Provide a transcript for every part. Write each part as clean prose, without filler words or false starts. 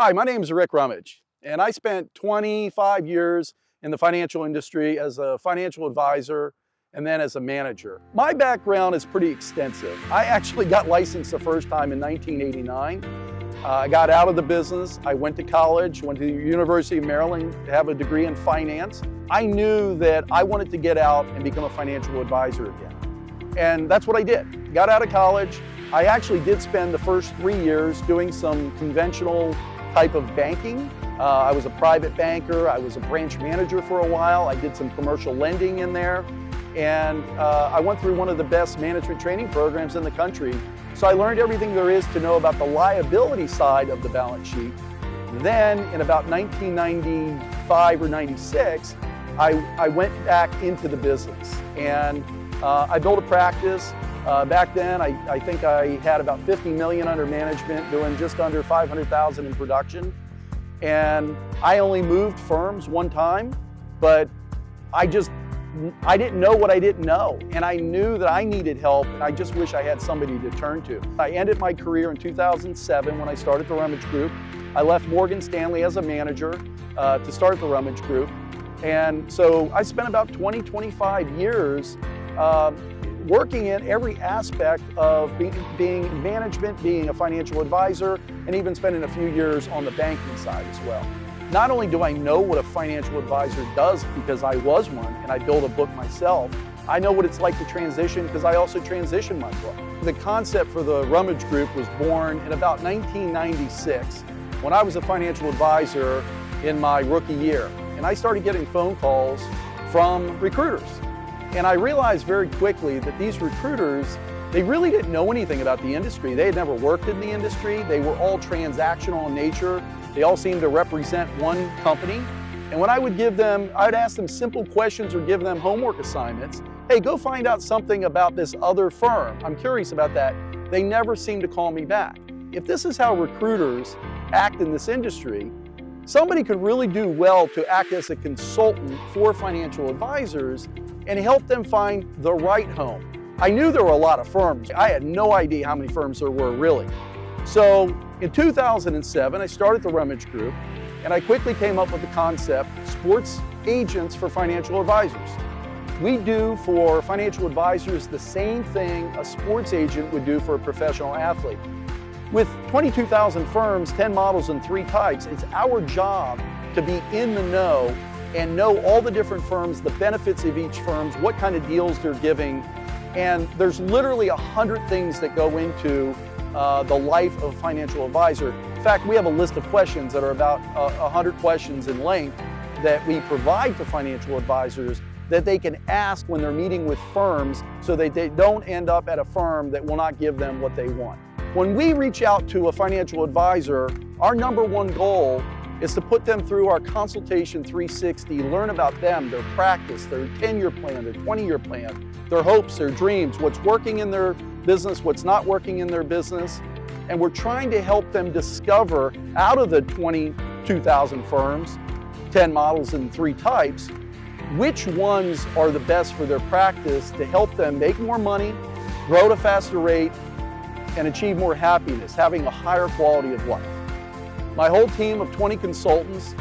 Hi, my name is Rick Rummage, and I spent 25 years in the financial industry as a financial advisor and then as a manager. My background is pretty extensive. I actually got licensed the first time in 1989. I got out of the business. I went to college, went to the University of Maryland to have a degree in finance. I knew that I wanted to get out and become a financial advisor again. And that's what I did. Got out of college. I actually did spend the first 3 years doing some conventional type of banking. I was a private banker. I was a branch manager for a while. I did some commercial lending in there. And I went through one of the best management training programs in the country. So I learned everything there is to know about the liability side of the balance sheet. Then in about 1995 or 96, I went back into the business and I built a practice. Back then, I think I had about 50 million under management, doing just under 500,000 in production. And I only moved firms one time, but I didn't know what I didn't know. And I knew that I needed help, and I just wish I had somebody to turn to. I ended my career in 2007 when I started the Rummage Group. I left Morgan Stanley as a manager to start the Rummage Group. And so I spent about 25 years working in every aspect of being management, being a financial advisor, and even spending a few years on the banking side as well. Not only do I know what a financial advisor does because I was one and I built a book myself, I know what it's like to transition because I also transitioned my book. The concept for the Rummage Group was born in about 1996 when I was a financial advisor in my rookie year. And I started getting phone calls from recruiters. And I realized very quickly that these recruiters, they really didn't know anything about the industry. They had never worked in the industry. They were all transactional in nature. They all seemed to represent one company. And when I would I'd ask them simple questions or give them homework assignments. Hey, go find out something about this other firm. I'm curious about that. They never seemed to call me back. If this is how recruiters act in this industry, somebody could really do well to act as a consultant for financial advisors and help them find the right home. I knew there were a lot of firms. I had no idea how many firms there were really. So in 2007, I started the Rummage Group, and I quickly came up with the concept, sports agents for financial advisors. We do for financial advisors the same thing a sports agent would do for a professional athlete. With 22,000 firms, 10 models, and 3 types, it's our job to be in the know and know all the different firms, the benefits of each firm, what kind of deals they're giving. And there's literally 100 things that go into the life of a financial advisor. In fact, we have a list of questions that are about 100 questions in length that we provide to financial advisors that they can ask when they're meeting with firms so that they don't end up at a firm that will not give them what they want. When we reach out to a financial advisor, our number one goal is to put them through our Consultation 360, learn about them, their practice, their 10-year plan, their 20-year plan, their hopes, their dreams, what's working in their business, what's not working in their business. And we're trying to help them discover out of the 22,000 firms, 10 models and 3 types, which ones are the best for their practice to help them make more money, grow at a faster rate, and achieve more happiness, having a higher quality of life. My whole team of 20 consultants,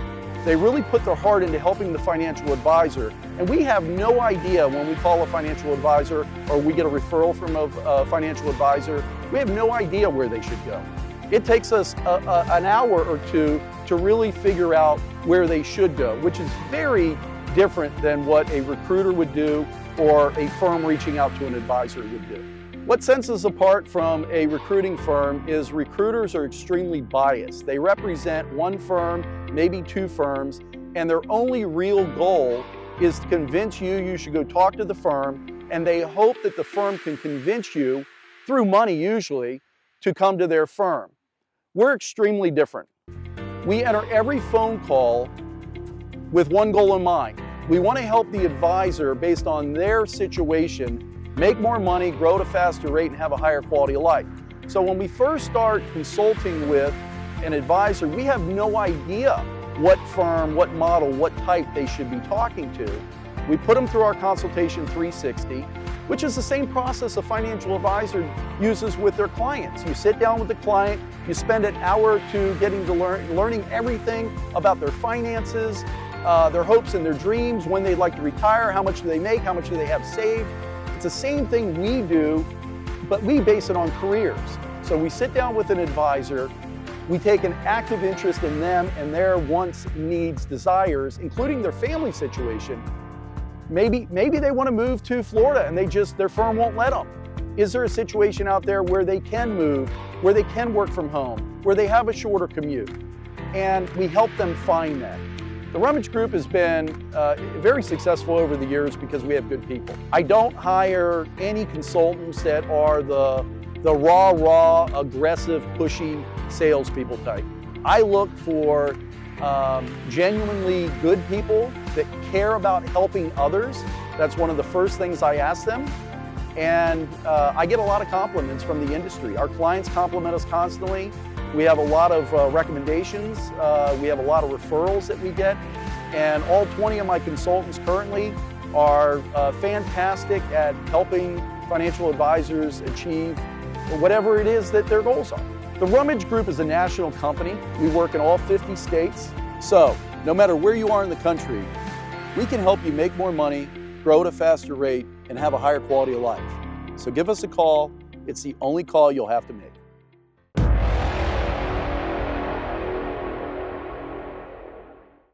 they really put their heart into helping the financial advisor. And we have no idea when we call a financial advisor or we get a referral from a financial advisor, we have no idea where they should go. It takes us an hour or two to really figure out where they should go, which is very different than what a recruiter would do or a firm reaching out to an advisor would do. What sets us apart from a recruiting firm is recruiters are extremely biased. They represent one firm, maybe 2 firms, and their only real goal is to convince you should go talk to the firm, and they hope that the firm can convince you, through money usually, to come to their firm. We're extremely different. We enter every phone call with one goal in mind. We want to help the advisor based on their situation make more money, grow at a faster rate, and have a higher quality of life. So when we first start consulting with an advisor, we have no idea what firm, what model, what type they should be talking to. We put them through our Consultation 360. which is the same process a financial advisor uses with their clients. You sit down with the client, you spend an hour or two getting to learning everything about their finances, their hopes and their dreams, when they'd like to retire, how much do they make, how much do they have saved. It's the same thing we do, but we base it on careers. So we sit down with an advisor, we take an active interest in them and their wants, needs, desires, including their family situation. Maybe they want to move to Florida and their firm won't let them. Is there a situation out there where they can move, where they can work from home, where they have a shorter commute? And we help them find that. The Rummage Group has been very successful over the years because we have good people. I don't hire any consultants that are the raw, aggressive, pushy salespeople type. I look for genuinely good people that care about helping others. That's one of the first things I ask them. And I get a lot of compliments from the industry. Our clients compliment us constantly. We have a lot of recommendations. We have a lot of referrals that we get. And all 20 of my consultants currently are fantastic at helping financial advisors achieve whatever it is that their goals are. The Rummage Group is a national company. We work in all 50 states. So no matter where you are in the country, we can help you make more money, grow at a faster rate, and have a higher quality of life. So give us a call. It's the only call you'll have to make.